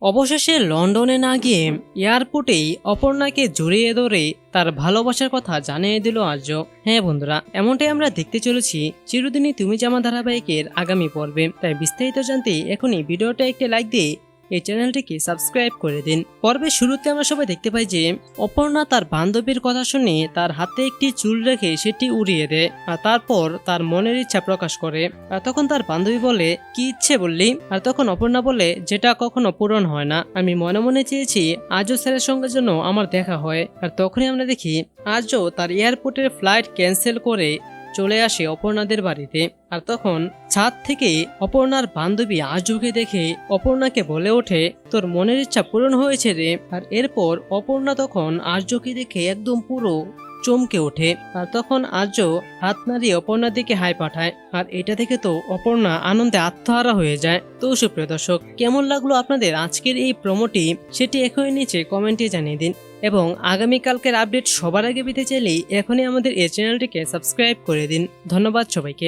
অবশেষে লন্ডনে না গিয়ে এয়ারপোর্টেই অপর্ণাকে জড়িয়ে ধরে তার ভালোবাসার কথা জানিয়ে দিল আর্য। হ্যাঁ বন্ধুরা, এমনটাই আমরা দেখতে চলেছি চিরদিনই তুমি জামা ধারাবাহিকের আগামী পর্বে। তাই বিস্তারিত জানতে এখনই ভিডিওটা একটি লাইক দিয়ে এই চ্যানেলটিকে সাবস্ক্রাইব করে দিন। পর্বের শুরুতে আমরা সবাই দেখতে পাই যে অপর্ণা তার বান্ধবীর কথা শুনে তার হাতে একটি চুল রেখে সেটি উড়িয়ে দেয় আর তারপর তার মনের ইচ্ছা প্রকাশ করে। আর তখন তার বান্ধবী বলে, কি ইচ্ছে বললি? আর তখন অপর্ণা বলে, যেটা কখনো পূরণ হয় না। আমি মনে মনে চেয়েছি আর্য স্যারের সঙ্গে যেন আমার দেখা হয়। আর তখনই আমরা দেখি আর্য তার এয়ারপোর্টের ফ্লাইট ক্যান্সেল করে চলে আসে অপর্ণাদের বাড়িতে। আর তখন ছাদ থেকে অপর্ণার বান্ধবী আর্যকে দেখে অপর্ণাকে বলে ওঠে, তোর মনের ইচ্ছা পূরণ হয়েছে রে। আর এরপর অপর্ণা তখন আর্যকে দেখে একদম পুরো চমকে ওঠে। আর তখন আর্য হাত নাড়িয়ে অপর্ণার দিকে হাই পাঠায়। আর এটা দেখে তো অপর্ণা আনন্দে আত্মহারা হয়ে যায়। তো সুপ্রিয় দর্শক, কেমন লাগলো আপনাদের আজকের এই প্রোমোটি সেটি এখনই নিচে কমেন্টে জানিয়ে দিন। এবং আগামীকালকের আপডেট সবার আগে পেতে চাইলেই এখনই আমাদের এই চ্যানেলটিকে সাবস্ক্রাইব করে দিন। ধন্যবাদ সবাইকে।